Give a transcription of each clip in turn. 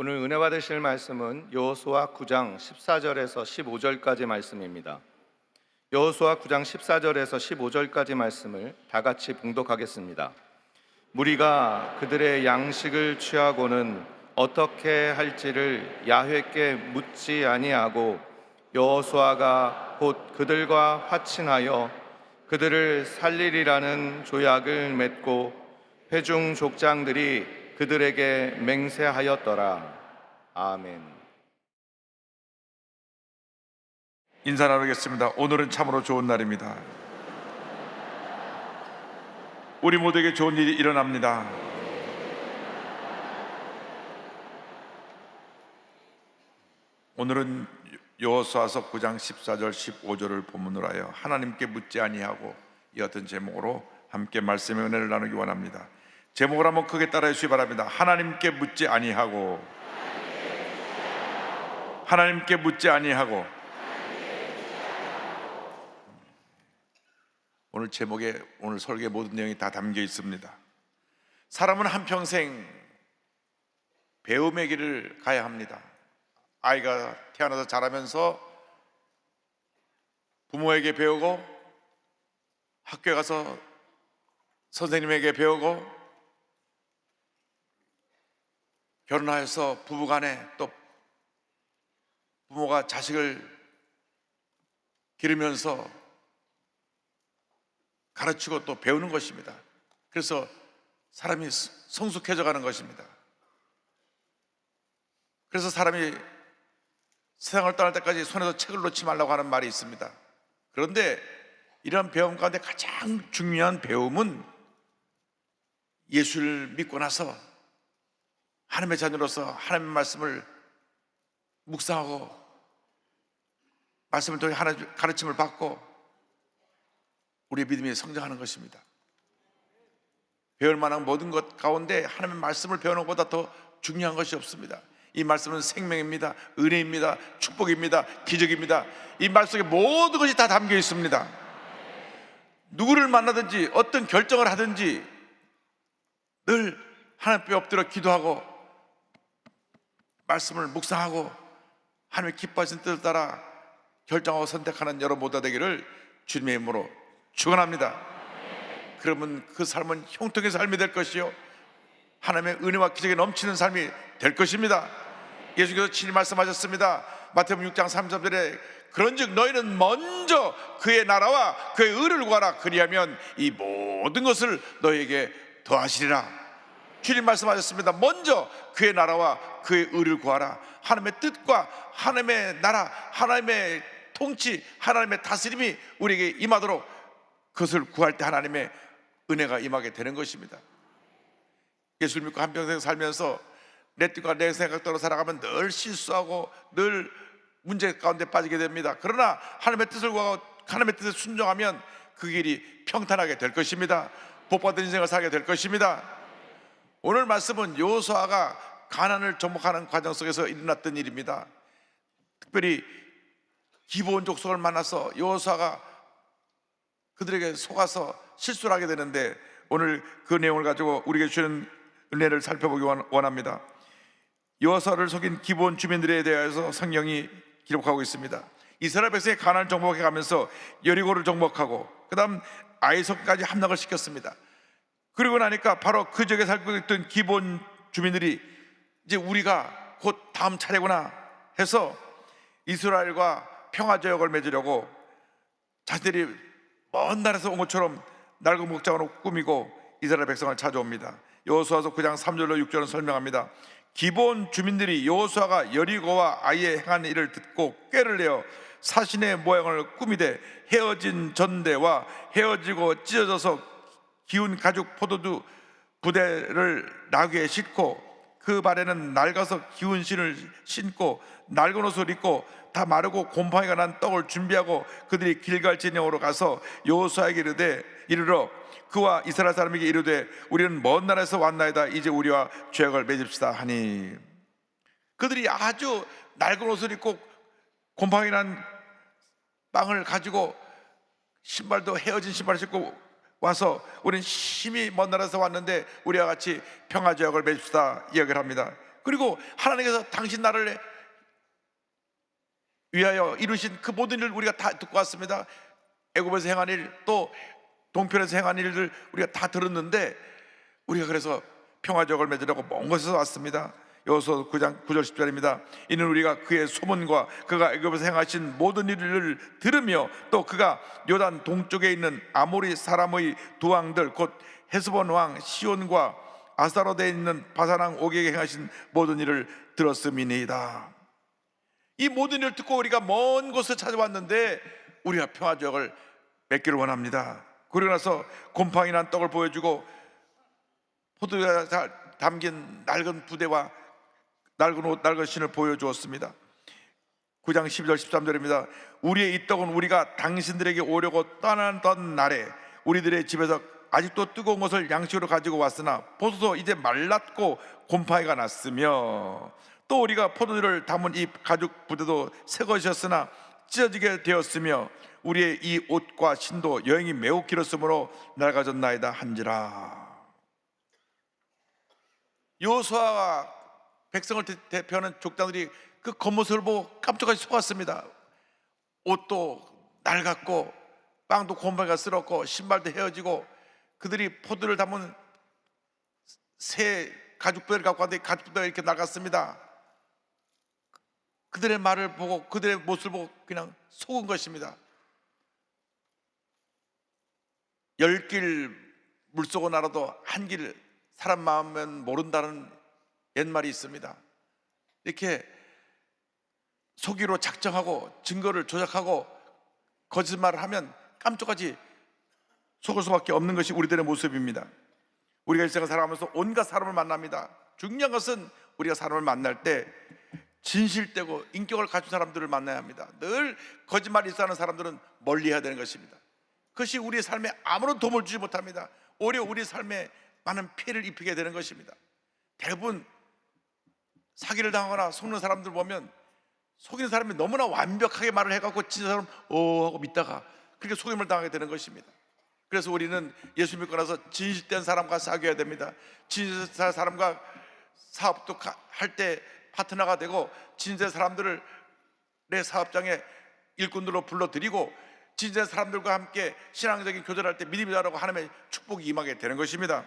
오늘 은혜 받으실 말씀은 여호수아 9장 14절에서 15절까지 말씀입니다. 여호수아 9장 14절에서 15절까지 말씀을 다 같이 봉독하겠습니다. 무리가 그들의 양식을 취하고는 어떻게 할지를 야훼께 묻지 아니하고 여호수아가 곧 그들과 화친하여 그들을 살리리라는 조약을 맺고 회중 족장들이 그들에게 맹세하였더라. 아멘. 인사 나누겠습니다. 오늘은 참으로 좋은 날입니다. 우리 모두에게 좋은 일이 일어납니다. 오늘은 여호수아서 9장 14절 15절을 본문으로 하여 하나님께 묻지 아니하고 이 같은 제목으로 함께 말씀의 은혜를 나누기 원합니다. 제목을 한번 크게 따라해 주시기 바랍니다. 하나님께 묻지 아니하고, 하나님께 묻지 아니하고. 오늘 제목에, 오늘 설교의 모든 내용이 다 담겨 있습니다. 사람은 한평생 배움의 길을 가야 합니다. 아이가 태어나서 자라면서 부모에게 배우고, 학교에 가서 선생님에게 배우고, 결혼하여서 부부간에 또 부모가 자식을 기르면서 가르치고 또 배우는 것입니다. 그래서 사람이 성숙해져 가는 것입니다. 그래서 사람이 세상을 떠날 때까지 손에서 책을 놓지 말라고 하는 말이 있습니다. 그런데 이런 배움 가운데 가장 중요한 배움은 예수를 믿고 나서 하나님의 자녀로서 하나님의 말씀을 묵상하고 말씀을 통해 하나님의 가르침을 받고 우리의 믿음이 성장하는 것입니다. 배울 만한 모든 것 가운데 하나님의 말씀을 배우는 것보다 더 중요한 것이 없습니다. 이 말씀은 생명입니다. 은혜입니다. 축복입니다. 기적입니다. 이 말씀 속에 모든 것이 다 담겨 있습니다. 누구를 만나든지 어떤 결정을 하든지 늘 하나님 앞에 엎드려 기도하고 말씀을 묵상하고 하나님의 기뻐하신 뜻을 따라 결정하고 선택하는 여러분 모두 되기를 주님의 이름으로 축원합니다. 그러면 그 삶은 형통의 삶이 될 것이요 하나님의 은혜와 기적이 넘치는 삶이 될 것입니다. 예수께서 친히 말씀하셨습니다. 마태복음 6장 33절에 그런즉 너희는 먼저 그의 나라와 그의 의를 구하라. 그리하면 이 모든 것을 너희에게 더하시리라. 주님 말씀하셨습니다. 먼저 그의 나라와 그의 의를 구하라. 하나님의 뜻과 하나님의 나라, 하나님의 통치, 하나님의 다스림이 우리에게 임하도록 그것을 구할 때 하나님의 은혜가 임하게 되는 것입니다. 예수를 믿고 한평생 살면서 내 뜻과 내 생각대로 살아가면 늘 실수하고 늘 문제 가운데 빠지게 됩니다. 그러나 하나님의 뜻을 구하고 하나님의 뜻에 순종하면 그 길이 평탄하게 될 것입니다. 복받은 인생을 살게 될 것입니다. 오늘 말씀은 여호수아가 가나안을 정복하는 과정 속에서 일어났던 일입니다. 특별히 기브온 족속을 만나서 여호수아가 그들에게 속아서 실수를 하게 되는데 오늘 그 내용을 가지고 우리에게 주는 은혜를 살펴보기 원합니다. 여호수아를 속인 기브온 주민들에 대해서 성경이 기록하고 있습니다. 이스라엘 백성이 가나안을 정복해 가면서 여리고를 정복하고 그 다음 아이성까지 함락을 시켰습니다. 그리고 나니까 바로 그 지역에 살고 있던 기브온 주민들이 이제 우리가 곧 다음 차례구나 해서 이스라엘과 평화조약을 맺으려고 자신들이 먼 나라에서 온 것처럼 낡은 목장으로 꾸미고 이스라엘 백성을 찾아옵니다. 여호수아서 9장 3절로 6절은 설명합니다. 기브온 주민들이 여호수아가 여리고와 아이의 행한 일을 듣고 꾀를 내어 사신의 모양을 꾸미되 헤어진 전대와 헤어지고 찢어져서 기운 가죽 포도주 부대를 나귀에 싣고 그 발에는 낡아서 기운 신을 신고 낡은 옷을 입고 다 마르고 곰팡이가 난 떡을 준비하고 그들이 길갈 진영으로 가서 여호수아에게 이르러 그와 이스라엘 사람에게 이르되 우리는 먼 나라에서 왔나이다. 이제 우리와 죄악을 맺읍시다 하니 그들이 아주 낡은 옷을 입고 곰팡이 난 빵을 가지고 신발도 헤어진 신발을 신고 와서 우리는 심히 먼 나라에서 왔는데 우리와 같이 평화조약을 맺읍시다 이야기를 합니다. 그리고 하나님께서 당신 나라를 위하여 이루신 그 모든 일을 우리가 다 듣고 왔습니다. 애굽에서 행한 일, 또 동편에서 행한 일들 우리가 다 들었는데, 우리가 그래서 평화적을 맺으려고 먼 곳에서 왔습니다. 여호수아 9장 9절 10절입니다. 이는 우리가 그의 소문과 그가 애굽에서 행하신 모든 일을 들으며, 또 그가 요단 동쪽에 있는 아모리 사람의 두 왕들 곧 헤스본 왕 시온과 아스타로드에 있는 바산 왕 옥에게 행하신 모든 일을 들었음이니이다. 이 모든 일을 듣고 우리가 먼 곳을 찾아왔는데 우리가 평화적을 맺기를 원합니다. 그러고 나서 곰팡이 난 떡을 보여주고 포도주가 담긴 낡은 부대와 낡은 옷, 낡은 신을 보여주었습니다. 9장 12절 13절입니다. 우리의 이 떡은 우리가 당신들에게 오려고 떠나던 날에 우리들의 집에서 아직도 뜨거운 것을 양식으로 가지고 왔으나 보소서 이제 말랐고 곰팡이가 났으며, 또 우리가 포도주를 담은 이 가죽 부대도 새 것이었으나 찢어지게 되었으며, 우리의 이 옷과 신도 여행이 매우 길었으므로 낡아졌나이다 한지라. 여호수아와 백성을 대표하는 족장들이 그 겉모습을 보고 깜짝하게 속았습니다. 옷도 낡았고 빵도 곰팡이가 쓸었고 신발도 헤어지고, 그들이 포도를 담은 새 가죽부대를 갖고 왔는데 가죽부대가 이렇게 낡았습니다. 그들의 말을 보고 그들의 모습을 보고 그냥 속은 것입니다. 10길 물속을 날아도 한 길 사람 마음은 모른다는 옛말이 있습니다. 이렇게 속이로 작정하고 증거를 조작하고 거짓말을 하면 깜짝하지 속을 수밖에 없는 것이 우리들의 모습입니다. 우리가 일생을 살아가면서 온갖 사람을 만납니다. 중요한 것은 우리가 사람을 만날 때 진실되고 인격을 갖춘 사람들을 만나야 합니다. 늘 거짓말 일사하는 사람들은 멀리해야 되는 것입니다. 그것이 우리의 삶에 아무런 도움을 주지 못합니다. 오히려 우리 삶에 많은 피해를 입히게 되는 것입니다. 대부분 사기를 당하거나 속는 사람들 보면 속이는 사람이 너무나 완벽하게 말을 해갖고 진짜 사람 하고 믿다가 그렇게 속임을 당하게 되는 것입니다. 그래서 우리는 예수 믿고 나서 진실된 사람과 사귀어야 됩니다. 진실된 사람과 사업도 할 때 파트너가 되고, 진실된 사람들을 내 사업장에 일꾼들로 불러들이고, 진실된 사람들과 함께 신앙적인 교제를 할 때 믿음이라고 하나님의 축복이 임하게 되는 것입니다.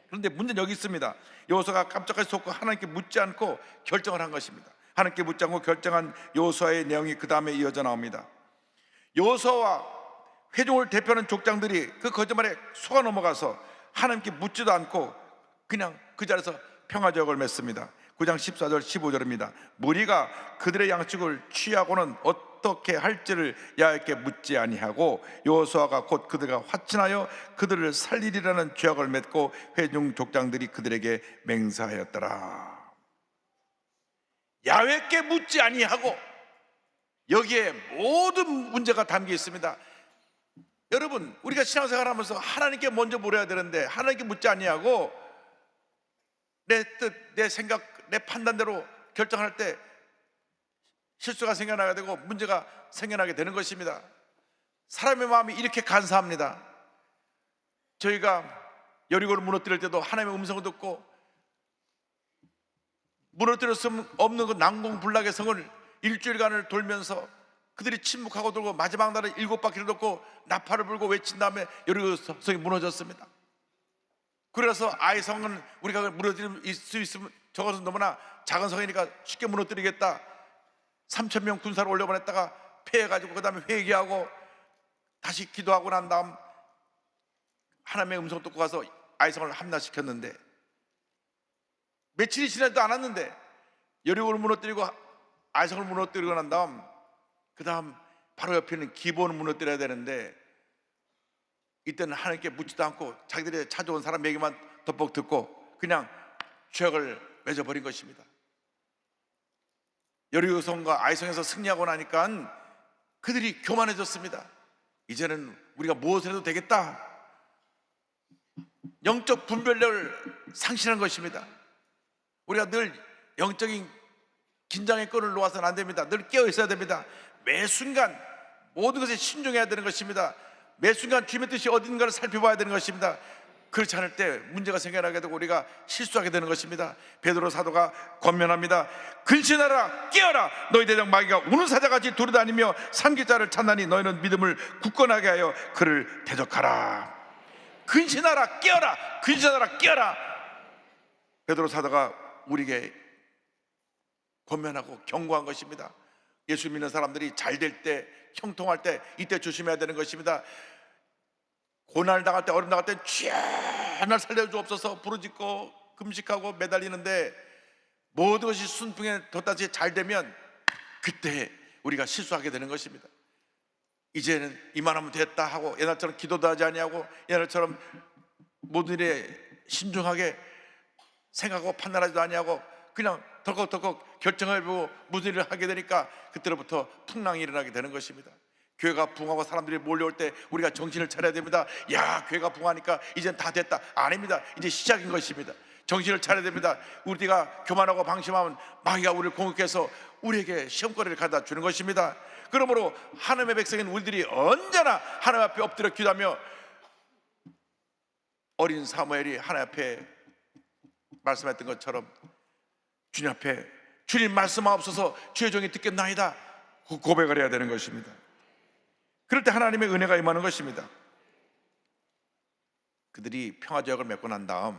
그런데 문제는 여기 있습니다. 여호수아가 깜짝하게 속고 하나님께 묻지 않고 결정을 한 것입니다. 하나님께 묻지 않고 결정한 여호수아의 내용이 그 다음에 이어져 나옵니다. 여호수아와 회중을 대표하는 족장들이 그 거짓말에 속아 넘어가서 하나님께 묻지도 않고 그냥 그 자리에서 평화적을 맺습니다. 9장 14절 15절입니다. 무리가 그들의 양식을 취하고는 어떻게 할지를 야훼께 묻지 아니하고, 여호수아가 곧 그들과 화친하여 그들을 살리리라는 죄악을 맺고 회중 족장들이 그들에게 맹세하였더라. 야훼께 묻지 아니하고, 여기에 모든 문제가 담겨 있습니다. 여러분, 우리가 신앙생활하면서 하나님께 먼저 물어야 되는데 하나님께 묻지 아니하고 내 뜻, 내 생각, 내 판단대로 결정할 때 실수가 생겨나게 되고 문제가 생겨나게 되는 것입니다. 사람의 마음이 이렇게 간사합니다. 저희가 여리고를 무너뜨릴 때도 하나님의 음성을 듣고 무너뜨릴 수 없는 그 난공불락의 성을 일주일간을 돌면서 그들이 침묵하고 돌고 마지막 날에 7바퀴를 돕고 나팔을 불고 외친 다음에 여리고 성이 무너졌습니다. 그래서 아이 성은 우리가 무너뜨릴 수 있으면 저것은 너무나 작은 성이니까 쉽게 무너뜨리겠다. 3,000명 군사를 올려보냈다가 패해가지고 그 다음에 회개하고 다시 기도하고 난 다음 하나님의 음성 듣고 가서 아이성을 함락시켰는데, 며칠이 지나지도 않았는데 여리고를 무너뜨리고 아이성을 무너뜨리고 난 다음 그 다음 바로 옆에 있는 기본을 무너뜨려야 되는데, 이때는 하나님께 묻지도 않고 자기들이 찾아온 사람 얘기만 덮벅 듣고 그냥 죄악을 맺어버린 것입니다. 여리고성과 아이성에서 승리하고 나니까 그들이 교만해졌습니다. 이제는 우리가 무엇을 해도 되겠다. 영적 분별력을 상실한 것입니다. 우리가 늘 영적인 긴장의 끈을 놓아서는 안 됩니다. 늘 깨어 있어야 됩니다. 매 순간 모든 것에 신중해야 되는 것입니다. 매 순간 주님의 뜻이 어딘가를 살펴봐야 되는 것입니다. 그렇지 않을 때 문제가 생겨나게 되고 우리가 실수하게 되는 것입니다. 베드로 사도가 권면합니다. 근신하라, 깨어라. 너희 대적 마귀가 우는 사자같이 두루다니며 삼킬 자를 찾나니 너희는 믿음을 굳건하게 하여 그를 대적하라. 근신하라, 깨어라. 근신하라, 깨어라. 베드로 사도가 우리에게 권면하고 경고한 것입니다. 예수 믿는 사람들이 잘 될 때, 형통할 때, 이때 조심해야 되는 것입니다. 고난을 당할 때, 어려움 당할 때 주여 날 살려주옵소서 부르짖고 금식하고 매달리는데 모든 것이 순풍에 돋다시 잘 되면 그때 우리가 실수하게 되는 것입니다. 이제는 이만하면 됐다 하고 옛날처럼 기도도 하지 아니하고 옛날처럼 모든 일에 신중하게 생각하고 판단하지도 아니하고 그냥 덜컥덜컥 결정을 해보고 무슨 일을 하게 되니까 그때로부터 풍랑이 일어나게 되는 것입니다. 교회가 붕하고 사람들이 몰려올 때 우리가 정신을 차려야 됩니다. 야, 교회가 붕하니까 이젠 다 됐다. 아닙니다. 이제 시작인 것입니다. 정신을 차려야 됩니다. 우리가 교만하고 방심하면 마귀가 우리를 공격해서 우리에게 시험거리를 가져다 주는 것입니다. 그러므로 하나님의 백성인 우리들이 언제나 하나님 앞에 엎드려 기도하며 어린 사무엘이 하나님 앞에 말씀했던 것처럼 주님 앞에 주님 말씀하옵소서 주의 종이 듣겠나이다 고백을 해야 되는 것입니다. 그럴 때 하나님의 은혜가 임하는 것입니다. 그들이 평화지역을 맺고 난 다음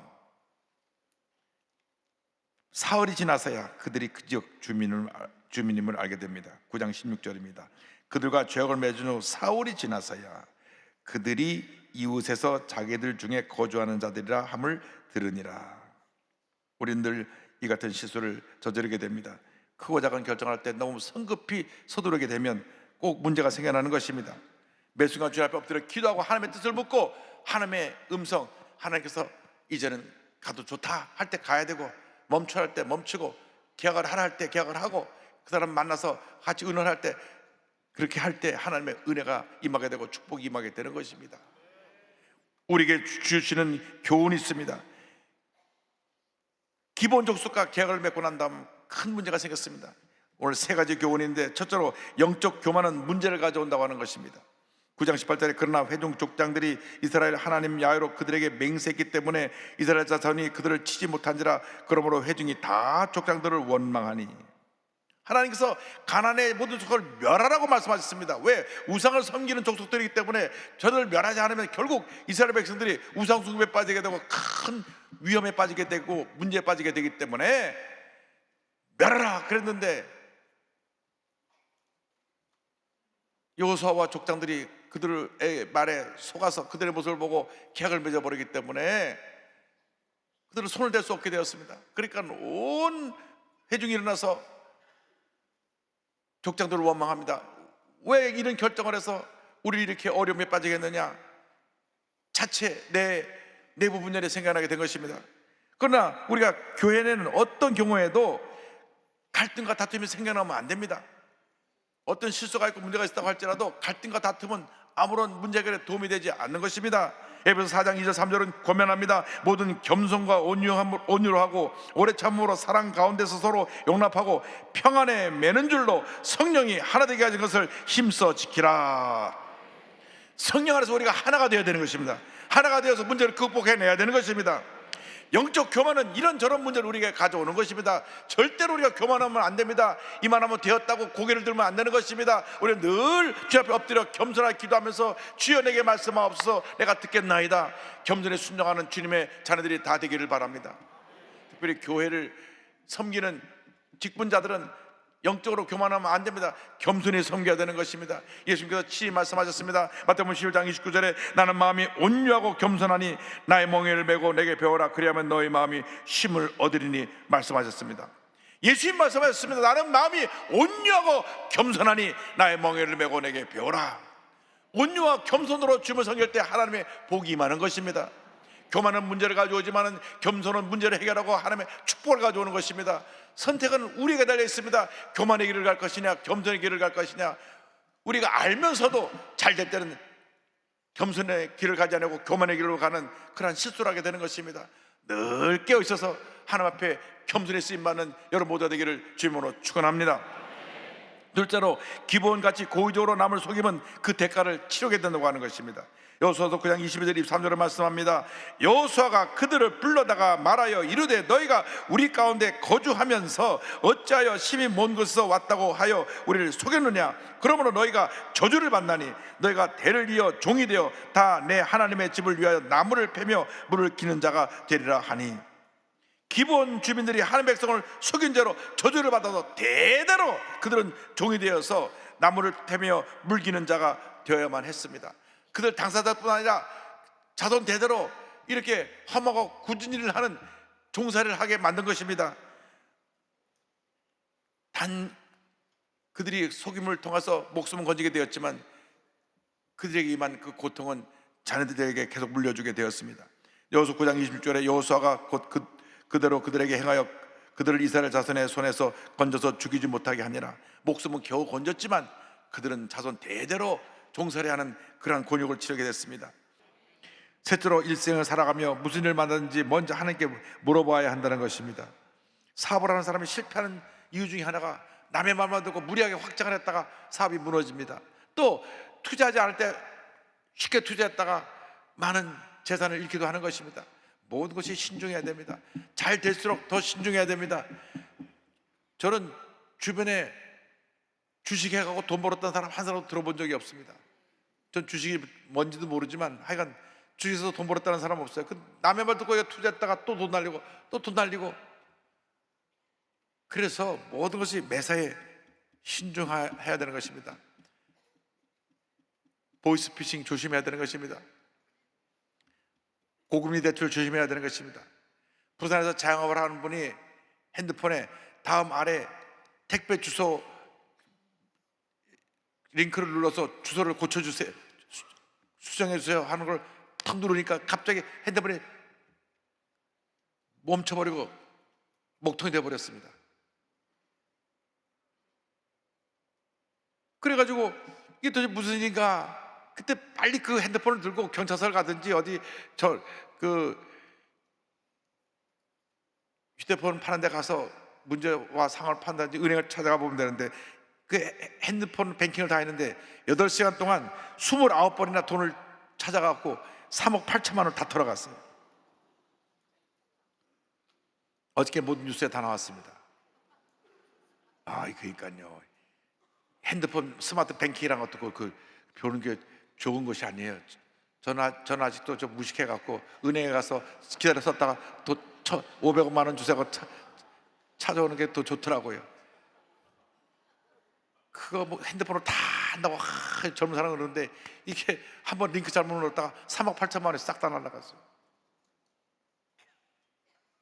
사흘이 지나서야 그들이 그 지역 주민임을 알게 됩니다. 9장 16절입니다. 그들과 죄악을 맺은 후 사흘이 지나서야 그들이 이웃에서 자기들 중에 거주하는 자들이라 함을 들으니라. 우리는 늘 이 같은 실수를 저지르게 됩니다. 크고 작은 결정할 때 너무 성급히 서두르게 되면 꼭 문제가 생겨나는 것입니다. 매 순간 주님 앞에 엎드려 기도하고 하나님의 뜻을 묻고 하나님의 음성, 하나님께서 이제는 가도 좋다 할 때 가야 되고 멈춰야 할 때 멈추고 계약을 하라 할 때 계약을 하고 그 사람 만나서 같이 의논할 때 그렇게 할 때 하나님의 은혜가 임하게 되고 축복이 임하게 되는 것입니다. 우리에게 주시는 교훈이 있습니다. 기본 족속과 계약을 맺고 난 다음 큰 문제가 생겼습니다. 오늘 세 가지 교훈인데 첫째로 영적 교만은 문제를 가져온다고 하는 것입니다. 9장 18절에 그러나 회중 족장들이 이스라엘 하나님 야훼로 그들에게 맹세했기 때문에 이스라엘 자손이 그들을 치지 못한지라. 그러므로 회중이 다 족장들을 원망하니. 하나님께서 가나안의 모든 족속을 멸하라고 말씀하셨습니다. 왜? 우상을 섬기는 족속들이기 때문에 저들을 멸하지 않으면 결국 이스라엘 백성들이 우상 숭배에 빠지게 되고 큰 위험에 빠지게 되고 문제에 빠지게 되기 때문에 멸하라 그랬는데 여호수아와 족장들이 그들의 말에 속아서 그들의 모습을 보고 계약을 맺어버리기 때문에 그들은 손을 댈 수 없게 되었습니다. 그러니까 온 회중이 일어나서 족장들을 원망합니다. 왜 이런 결정을 해서 우리를 이렇게 어려움에 빠지겠느냐. 자체 내 내부 분열이 생겨나게 된 것입니다. 그러나 우리가 교회는 어떤 경우에도 갈등과 다툼이 생겨나면 안 됩니다. 어떤 실수가 있고 문제가 있다고 할지라도 갈등과 다툼은 아무런 문제 해결에 도움이 되지 않는 것입니다. 에베소 4장 2절 3절은 권면합니다. 모든 겸손과 온유로 하고 오래 참음으로 사랑 가운데서 서로 용납하고 평안에 매는 줄로 성령이 하나 되게 하신 것을 힘써 지키라. 성령 안에서 우리가 하나가 되어야 되는 것입니다. 하나가 되어서 문제를 극복해내야 되는 것입니다. 영적 교만은 이런저런 문제를 우리에게 가져오는 것입니다. 절대로 우리가 교만하면 안 됩니다. 이만하면 되었다고 고개를 들면 안 되는 것입니다. 우리는 늘 주 앞에 엎드려 겸손하게 기도하면서 주여 내게 말씀하옵소서 내가 듣겠나이다. 겸손에 순종하는 주님의 자녀들이 다 되기를 바랍니다. 특별히 교회를 섬기는 직분자들은 영적으로 교만하면 안 됩니다. 겸손히 섬겨야 되는 것입니다. 예수님께서 친히 말씀하셨습니다. 마태복음 11장 29절에 나는 마음이 온유하고 겸손하니 나의 멍에를 메고 내게 배워라. 그리하면 너희 마음이 쉼을 얻으리니 말씀하셨습니다. 예수님 말씀하셨습니다. 나는 마음이 온유하고 겸손하니 나의 멍에를 메고 내게 배워라. 온유와 겸손으로 주님을 섬길 때 하나님의 복이 임하는 것입니다. 교만은 문제를 가져오지만 겸손은 문제를 해결하고 하나님의 축복을 가져오는 것입니다. 선택은 우리에게 달려 있습니다. 교만의 길을 갈 것이냐 겸손의 길을 갈 것이냐. 우리가 알면서도 잘 될 때는 겸손의 길을 가지 않고 교만의 길로 가는 그러한 실수를 하게 되는 것입니다. 늘 깨어 있어서 하나님 앞에 겸손히 쓰임받는 여러분 모두가 되기를 주님으로 축원합니다. 둘째로 기본같이 고의적으로 남을 속이면 그 대가를 치르게 된다고 하는 것입니다. 여호수아서 9장 22절 23절에 말씀합니다. 여호수아가 그들을 불러다가 말하여 이르되 너희가 우리 가운데 거주하면서 어찌하여 심히 먼 곳에서 왔다고 하여 우리를 속였느냐. 그러므로 너희가 저주를 받나니 너희가 대를 이어 종이 되어 다 내 하나님의 집을 위하여 나무를 패며 물을 기는 자가 되리라 하니, 기본 주민들이 하나님 백성을 속인 죄로 저주를 받아서 대대로 그들은 종이 되어서 나무를 패며 물기는 자가 되어야만 했습니다. 그들 당사자뿐 아니라 자손 대대로 이렇게 험하고 굳은 일을 하는 종살이를 하게 만든 것입니다. 단 그들이 속임을 통해서 목숨을 건지게 되었지만 그들에게 임한 그 고통은 자녀들에게 계속 물려주게 되었습니다. 여호수아 9장 26절에 여호수아가 곧 그대로 그들에게 행하여 그들을 이스라엘 자손의 손에서 건져서 죽이지 못하게 하니라. 목숨은 겨우 건졌지만 그들은 자손 대대로 종살이하는 그러한 곤욕을 치르게 됐습니다. 셋째로 일생을 살아가며 무슨 일을 만났는지 먼저 하나님께 물어봐야 한다는 것입니다. 사업을 하는 사람이 실패하는 이유 중에 하나가 남의 말만 듣고 무리하게 확장을 했다가 사업이 무너집니다. 또 투자하지 않을 때 쉽게 투자했다가 많은 재산을 잃기도 하는 것입니다. 모든 것이 신중해야 됩니다. 잘 될수록 더 신중해야 됩니다. 저는 주변에 주식해가고 돈 벌었다는 사람 한 사람도 들어본 적이 없습니다. 전 주식이 뭔지도 모르지만 하여간 주식에서 돈 벌었다는 사람 없어요. 남의 말 듣고 투자했다가 또 돈 날리고 또 돈 날리고. 그래서 모든 것이 매사에 신중해야 되는 것입니다. 보이스피싱 조심해야 되는 것입니다. 고금리 대출 조심해야 되는 것입니다. 부산에서 자영업을 하는 분이 핸드폰에 다음 아래 택배 주소 링크를 눌러서 주소를 고쳐주세요, 수정해주세요 하는 걸 탁 누르니까 갑자기 핸드폰이 멈춰버리고 목통이 되어버렸습니다. 그래가지고 이게 도대체 무슨 일인가. 그때 빨리 그 핸드폰을 들고 경찰서를 가든지 어디 휴대폰 파는 데 가서 문제와 상황을 판단하든지 은행을 찾아가 보면 되는데, 그 핸드폰 뱅킹을 다 했는데 8시간 동안 29번이나 돈을 찾아갖고 3억 8천만 원을 다 털어갔어요. 어저께 모든 뉴스에 다 나왔습니다. 그러니까요, 핸드폰 스마트 뱅킹이란 것도 그 배우는 게 좋은 것이 아니에요. 저는 아직도 좀 무식해갖고 은행에 가서 기다렸었다가 또 500만 원 주세요 찾아오는 게 더 좋더라고요. 그거 뭐 핸드폰으로 다 한다고 젊은 사람은 그러는데 이게 한번 링크 잘못 눌렀다가 3억 8천만 원이 싹 다 날아갔어요.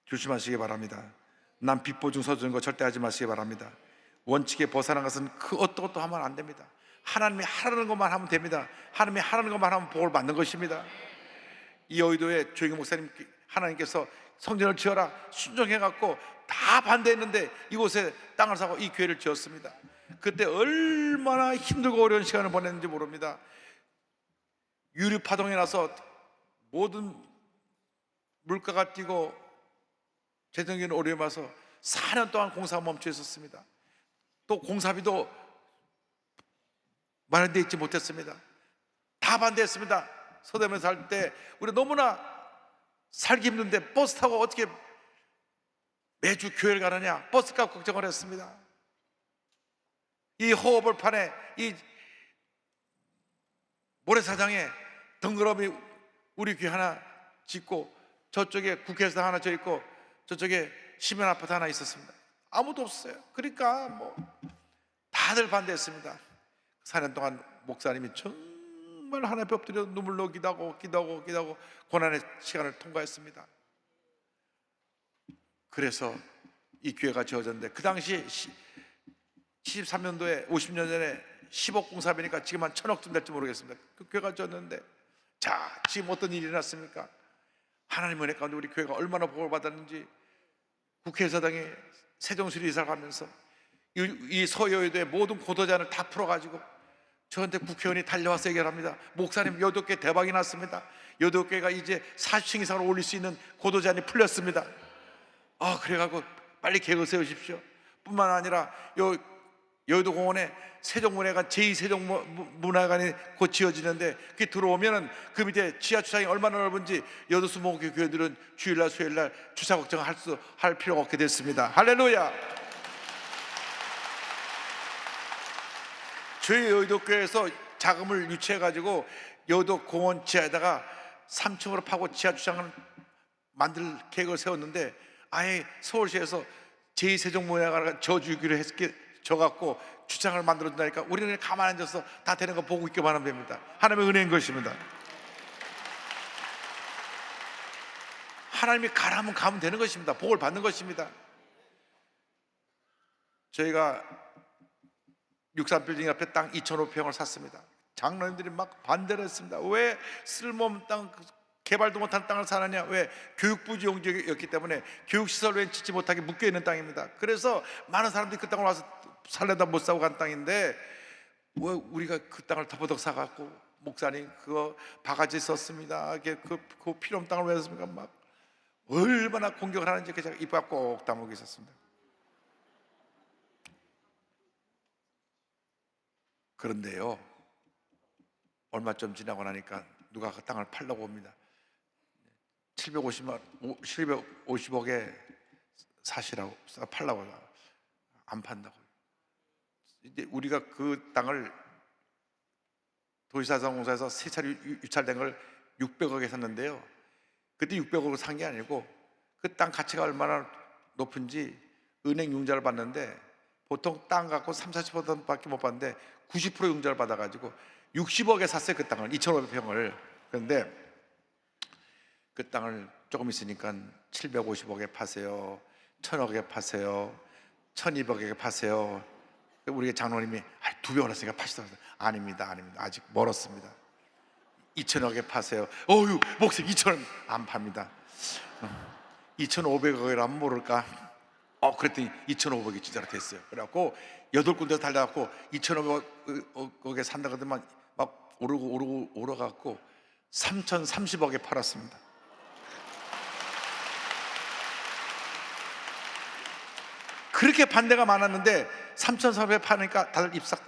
조심하시기 바랍니다. 남 빚 보증 서주는 거 절대 하지 마시기 바랍니다. 원칙에 벗어난 것은 그 어떤 것도 하면 안 됩니다. 하나님이 하라는 것만 하면 됩니다. 하나님이 하라는 것만 하면 복을 받는 것입니다. 이 여의도에 조영희 목사님, 하나님께서 성전을 지어라 순종해갖고 다 반대했는데 이곳에 땅을 사고 이 교회를 지었습니다. 그때 얼마나 힘들고 어려운 시간을 보냈는지 모릅니다. 유류파동이 나서 모든 물가가 뛰고 재정적인 어려움이 와서 4년 동안 공사가 멈춰 있었습니다. 또 공사비도 마련되어 있지 못했습니다. 다 반대했습니다. 서대문에 살 때 우리 너무나 살기 힘든데 버스 타고 어떻게 매주 교회를 가느냐, 버스값 걱정을 했습니다. 이 호흡을판에 이 모래사장에 덩그러미 우리 교회 하나 짓고 저쪽에 국회의사당 하나 져 있고 저쪽에 시민 아파트 하나 있었습니다. 아무도 없어요. 그러니까 뭐 다들 반대했습니다. 4년 동안 목사님이 정말 하나님 앞에 엎드려 눈물로 기도하고 고난의 시간을 통과했습니다. 그래서 이 교회가 지어졌는데 그 당시 73년도에 50년 전에 10억 공사비니까 지금 한 1,000억쯤 될지 모르겠습니다. 그 교회가 지었는데 자, 지금 어떤 일이 일어났습니까? 하나님 은혜 가운데 우리 교회가 얼마나 복을 받았는지 국회의사당에 세종시로 이사를 가면서 이 서여의도의 모든 고도잔을 다 풀어가지고 저한테 국회의원이 달려와서 얘기합니다. 목사님, 여도교회 대박이 났습니다. 여도교회가 이제 40층 이상을 올릴 수 있는 고도잔이 풀렸습니다. 그래가지고 빨리 계획을 세우십시오. 뿐만 아니라 요 여의도 공원에 세종문화관 제2세종문화관이 곧 지어지는데 그게 들어오면은 그 밑에 지하 주차장이 얼마나 넓은지 여의도 수목교 교회들은 주일날 수요일날 주차 걱정할 필요가 없게 됐습니다. 할렐루야. 저희 여의도 교회에서 자금을 유치해 가지고 여의도 공원 지하에다가 3층으로 파고 지하 주차장을 만들 계획을 세웠는데 아예 서울시에서 제2세종문화관 저주기로 져갖고 주차장을 만들어준다니까 우리는 가만히 앉아서 다 되는 거 보고 있기만 하면 됩니다. 하나님의 은혜인 것입니다. 하나님이 가라면 가면 되는 것입니다. 복을 받는 것입니다. 저희가 63빌딩 앞에 땅 2,500평을 샀습니다. 장로님들이 막 반대를 했습니다. 왜 쓸모없는 땅, 개발도 못한 땅을 사느냐? 왜? 교육부 지용지역이었기 때문에 교육시설 외엔 짓지 못하게 묶여있는 땅입니다. 그래서 많은 사람들이 그 땅을 와서 살려다 못 사고 간 땅인데 왜 우리가 그 땅을 더버덕 사갖고 목사님 그거 바가지 썼습니다. 그 필요없는 땅을 왜 샀습니까? 막 얼마나 공격을 하는지 제가 입 꼭 다물고 있었습니다. 그런데요, 얼마 좀 지나고 나니까 누가 그 땅을 팔려고 옵니다. 750억에 사시라고 팔라고. 안 판다고. 이제 우리가 그 땅을 도시자산공사에서 세 차례 유찰된 걸 600억에 샀는데요, 그때 600억을 산 게 아니고 그 땅 가치가 얼마나 높은지 은행 융자를 받는데 보통 땅 갖고 30-40%밖에 못 받는데 90% 융자를 받아가지고 60억에 샀어요. 그 땅을 2,500평을. 그런데 그 땅을 조금 있으니까 750억에 파세요, 1,000억에 파세요, 1,200억에 파세요. 우리 장로님이 2배 올랐으니까 파시더라고요. 아닙니다, 아직 멀었습니다. 2,000억에 파세요. 어휴, 목사님 2,000원 안 팝니다. 2,500억이라면 모를까? 그랬더니 2,500억이 진짜로 됐어요. 그래갖고 8군데 달려갖고 2,500억에 산다 그러더만 막 오르갖고 3,030억에 팔았습니다. 그렇게 반대가 많았는데 3,300에 파니까 다들 입싹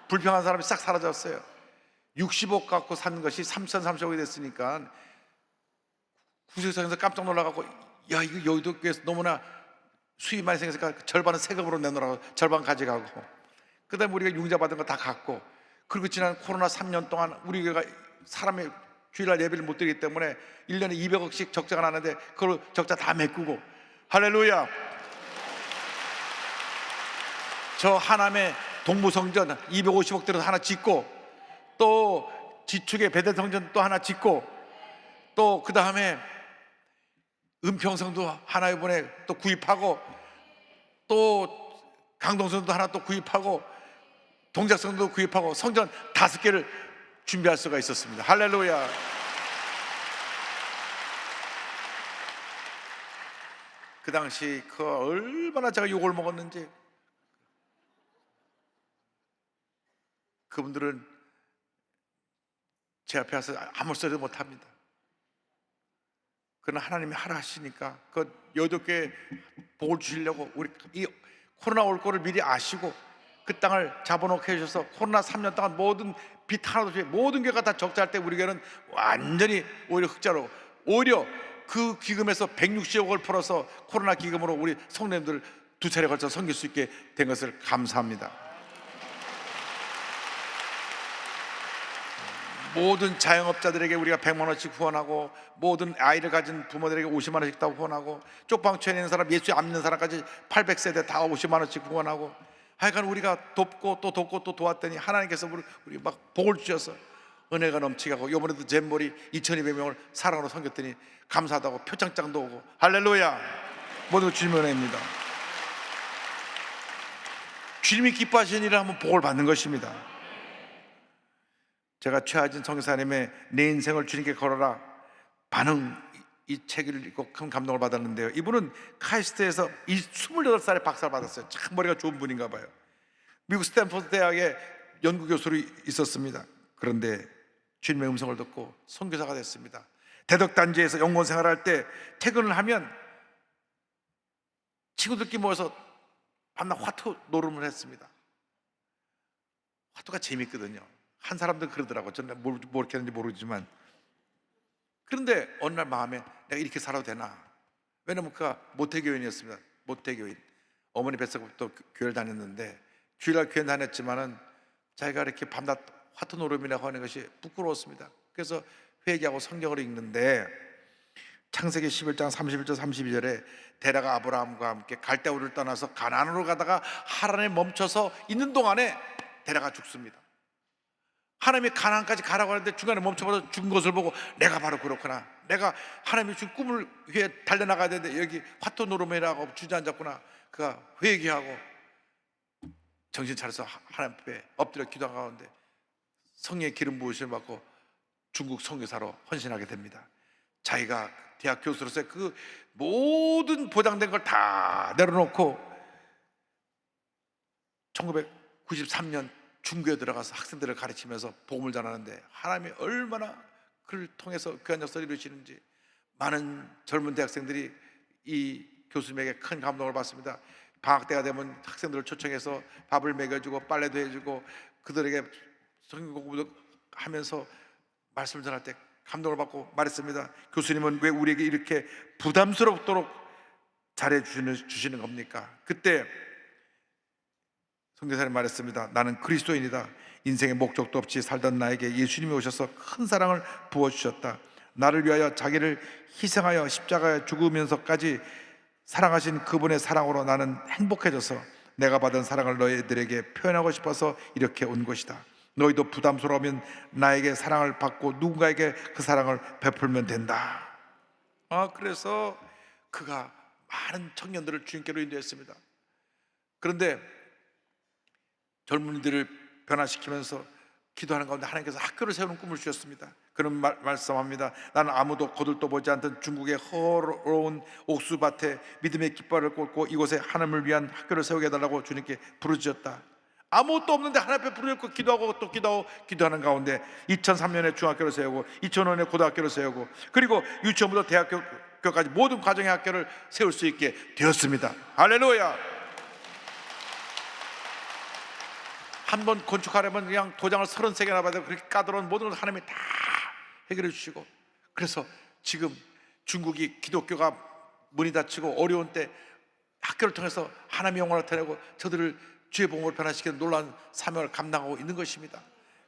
불평한 사람이 싹 사라졌어요. 60억 갖고 산 것이 3,030억이 됐으니까 구세상에서 깜짝 놀라갖고 야, 이거 여의도 교회에서 너무나 수입 많이 생겼으니까 절반은 세금으로 내놓으라고 절반 가져가고, 그 다음에 우리가 융자 받은 거 다 갖고, 그리고 지난 코로나 3년 동안 우리 교회가 사람의 주일날 예배를 못 드리기 때문에 1년에 200억씩 적자가 나는데 그걸 적자 다 메꾸고, 할렐루야. 저 하남에 동부성전 250억 들여서 하나 짓고, 또 지축에 베델성전 또 하나 짓고, 또 그 다음에 은평성도 하나 이번에 또 구입하고, 또 강동성도 하나 또 구입하고, 동작성도 구입하고, 성전 5개를 준비할 수가 있었습니다. 할렐루야. 그 당시 얼마나 제가 욕을 먹었는지. 그분들은 제 앞에 와서 아무 소리도 못합니다. 그러나 하나님이 하라 하시니까 그 여덟 개 복을 주시려고 우리 이 코로나 올 거를 미리 아시고 그 땅을 잡아놓게 해주셔서 코로나 3년 동안 모든 빚 하나도 없이 모든 교회가 다 적자할 때 우리 교회는 완전히 오히려 흑자로, 오히려 그 기금에서 160억을 풀어서 코로나 기금으로 우리 성도님들 2차례 걸쳐 섬길 수 있게 된 것을 감사합니다. 모든 자영업자들에게 우리가 100만 원씩 후원하고, 모든 아이를 가진 부모들에게 50만 원씩 다 후원하고, 쪽방촌에 있는 사람, 예수 안 믿는 사람까지 800세대 다 50만 원씩 후원하고, 하여간 우리가 돕고 또 돕고 또 도왔더니 하나님께서 우리 막 복을 주셔서 은혜가 넘치게 하고, 이번에도 잼머리 2,200명을 사랑으로 섬겼더니 감사하다고 표창장도 오고, 할렐루야. 모두 주님의 은혜입니다. 주님이 기뻐하시는 일을 하면 복을 받는 것입니다. 제가 최하진 선교사님의 내 인생을 주님께 걸어라 반응, 이 책을 읽고 큰 감동을 받았는데요, 이분은 카이스트에서 28살에 박사를 받았어요. 참 머리가 좋은 분인가 봐요. 미국 스탠포드 대학의 연구교수로 있었습니다. 그런데 주님의 음성을 듣고 선교사가 됐습니다. 대덕단지에서 연구원 생활할 때 퇴근을 하면 친구들끼리 모여서 밤낮 화투 노름을 했습니다. 화투가 재밌거든요. 한 사람도 그러더라고. 저는 뭘 이렇게 하는지 모르지만. 그런데 어느 날 마음에 내가 이렇게 살아도 되나? 왜냐면 그가 모태교인이었습니다. 모태교인. 어머니 뱃속부터 교회를 다녔는데 주일날 교회 다녔지만은 자기가 이렇게 밤낮 화투 노름이라고 하는 것이 부끄러웠습니다. 그래서 회개하고 성경을 읽는데 창세기 11장 31절 32절에 데라가 아브라함과 함께 갈대우를 떠나서 가나안으로 가다가 하란에 멈춰서 있는 동안에 데라가 죽습니다. 하나님이 가나안까지 가라고 하는데 중간에 멈춰서 죽은 것을 보고 내가 바로 그렇구나, 내가 하나님이 준 꿈을 위해 달려나가야 되는데 여기 화투 노름이라고 주저앉았구나. 그가 회개하고 정신 차려서 하나님 앞에 엎드려 기도한 가운데 성령의 기름 부으심을 받고 중국 선교사로 헌신하게 됩니다. 자기가 대학 교수로서 그 모든 보장된 걸 다 내려놓고 1993년 중교에 들어가서 학생들을 가르치면서 복음을 전하는데 하나님이 얼마나 그를 통해서 귀한 역사를 이루시는지 많은 젊은 대학생들이 이 교수님에게 큰 감동을 받습니다. 방학 때가 되면 학생들을 초청해서 밥을 먹여주고 빨래도 해주고 그들에게 성경 공부도 하면서 말씀을 전할 때 감동을 받고 말했습니다. 교수님은 왜 우리에게 이렇게 부담스럽도록 잘해주시는 겁니까? 그때 선교사님 말했습니다. 나는 그리스도인이다. 인생의 목적도 없이 살던 나에게 예수님이 오셔서 큰 사랑을 부어주셨다. 나를 위하여 자기를 희생하여 십자가에 죽으면서까지 사랑하신 그분의 사랑으로 나는 행복해져서 내가 받은 사랑을 너희들에게 표현하고 싶어서 이렇게 온 것이다. 너희도 부담스러우면 나에게 사랑을 받고 누군가에게 그 사랑을 베풀면 된다. 그래서 그가 많은 청년들을 주님께로 인도했습니다. 그런데 젊은이들을 변화시키면서 기도하는 가운데 하나님께서 학교를 세우는 꿈을 주셨습니다. 그런 말씀합니다. 나는 아무도 거들떠 보지 않던 중국의 허로운 옥수밭에 믿음의 깃발을 꽂고 이곳에 하나님을 위한 학교를 세우게 해달라고 주님께 부르짖었다. 아무것도 없는데 하나님 앞에 부르짖고 기도하고 또 기도하는 가운데 2003년에 중학교를 세우고 2005년에 고등학교를 세우고 그리고 유치원부터 대학교까지 모든 과정의 학교를 세울 수 있게 되었습니다. 할렐루야. 한 번 건축하려면 그냥 도장을 33개나 받아도 그렇게 까다로운 모든 걸 하나님이 다 해결해 주시고, 그래서 지금 중국이 기독교가 문이 닫히고 어려운 때 학교를 통해서 하나님의 영광을 나타내고 저들을 주의 복음으로 변화시키는 놀라운 사명을 감당하고 있는 것입니다.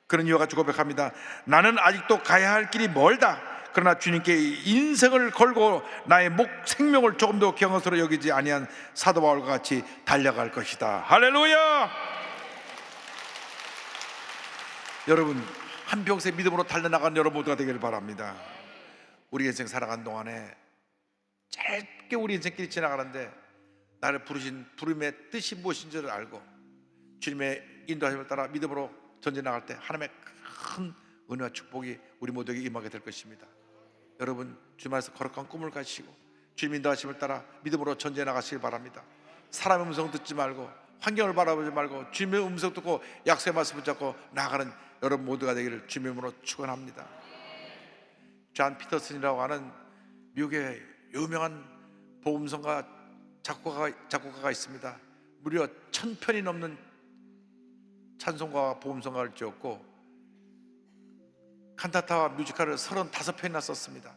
그런 이유가 가지고 고백합니다. 나는 아직도 가야 할 길이 멀다. 그러나 주님께 인생을 걸고 나의 생명을 조금도 경것으로 여기지 아니한 사도 바울과 같이 달려갈 것이다. 할렐루야. 여러분, 한평생 믿음으로 달려나간 여러분 모두가 되기를 바랍니다. 우리 인생 살아가는 동안에 짧게 우리 인생길이 지나가는데 나를 부르신 부름의 뜻이 무엇인지를 알고 주님의 인도하심을 따라 믿음으로 전진해 나갈 때 하나님의 큰 은혜와 축복이 우리 모두에게 임하게 될 것입니다. 여러분, 주님께서 거룩한 꿈을 가지시고 주님 인도하심을 따라 믿음으로 전진해 나가시길 바랍니다. 사람의 음성 듣지 말고 환경을 바라보지 말고 주님의 음성 듣고 약속의 말씀을 잡고 나아가는 여러분 모두가 되기를 주님의 이름으로 축원합니다. 존 피터슨이라고 하는 미국의 유명한 복음성가 작곡가가 있습니다. 무려 1000편이 넘는 찬송가와 복음성가를 지었고 칸타타와 뮤지컬을 35편이나 썼습니다.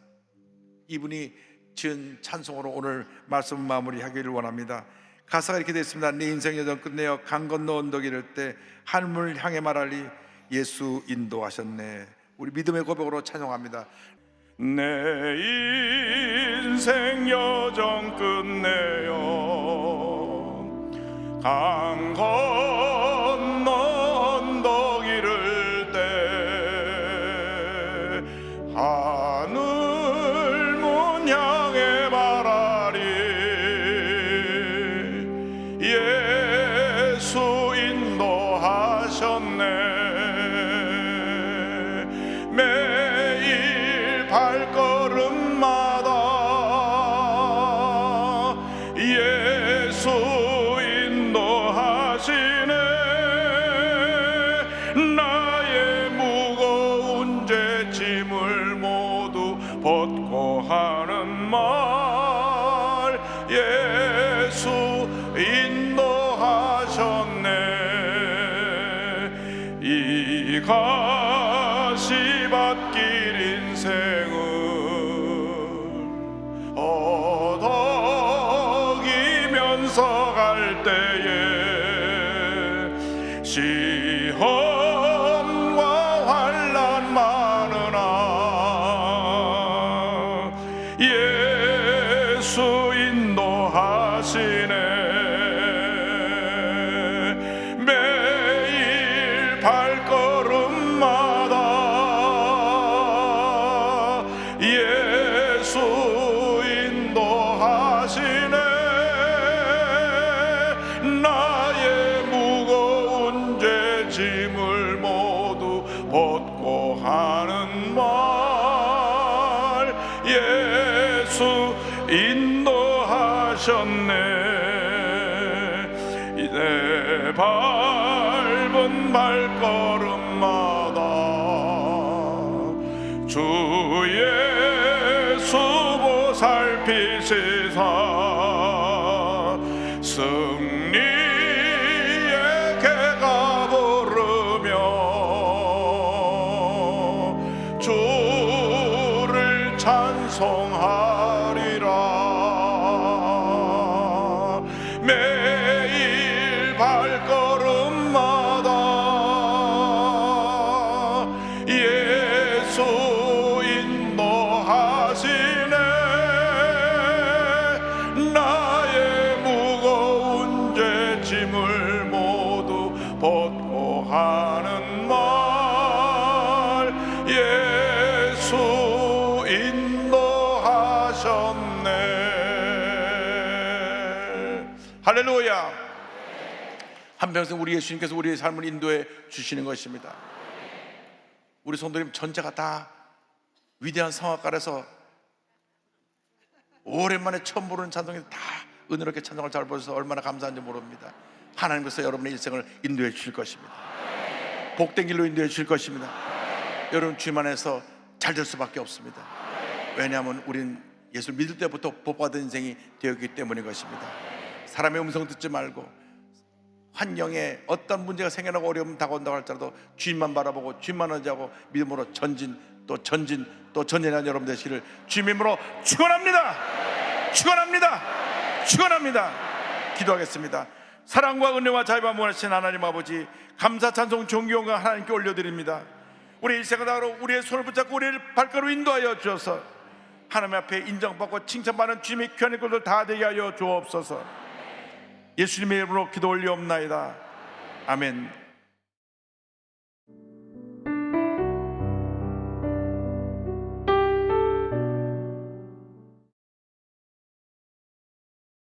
이분이 지은 찬송으로 오늘 말씀 마무리하기를 원합니다. 가사가 이렇게 되어 있습니다. 내 인생 여정 끝내어 강 건너 언덕 이를 때 하늘을 향해 말하리 예수 인도하셨네. 우리 믿음의 고백으로 찬송합니다. 내 인생 여정 끝내어 강 건너 언덕 이를 때 하늘 문 향해 말하리 예수 인도하셨네. 매일 발걸음마다 예수 인도하시네. 나의 무거운 죄짐을 모두 벗고 하는 말 예수 인도하시네. 다시 받길 인생을 허덕이면서 갈 때에 시험과 환난 많으나 예수 인도하시네. 매일 발걸음마다 예수 인도하시네. 나의 무거운 죄 짐을 모두 벗고 하는 말 예수 인도하셨네. 내 밟은 발걸음마다 주 예수 보살피시사 승리의 개가 부르며 주를 찬송하리라. 매일 발걸음마다 예수 인도하시네. 나의 무거운 죄 짐을 모두 벗고 하는 말 예수 인도하셨네. 할렐루야. 한평생 우리 예수님께서 우리의 삶을 인도해 주시는 것입니다. 우리 성도님 전체가 다 위대한 성악가라서 오랜만에 처음 부르는 찬송이 다 은혜롭게 찬송을 잘 부르셔서 얼마나 감사한지 모릅니다. 하나님께서 여러분의 일생을 인도해 주실 것입니다. 복된 길로 인도해 주실 것입니다. 여러분 주님 안에서 잘 될 수밖에 없습니다. 왜냐하면 우린 예수를 믿을 때부터 복받은 인생이 되었기 때문인 것입니다. 사람의 음성 듣지 말고 환경에 어떤 문제가 생겨나고 어려움 다가온다고 할지라도 주님만 바라보고 주님만 의지하고 믿음으로 전진 또 전진 또 전진하는 여러분 되시기를 주님의 이름으로 축원합니다. 축원합니다. 축원합니다. 기도하겠습니다. 사랑과 은혜와 자유와 무한하신 하나님 아버지, 감사 찬송 존경과 하나님께 올려드립니다. 우리 일생을 다하러 우리의 손을 붙잡고 우리를 발걸음 인도하여 주셔서 하나님 앞에 인정받고 칭찬받는 주님의 귀한 것을 다 되게 하여 주옵소서. 예수님의 이름으로 기도 올리옵나이다. 아멘.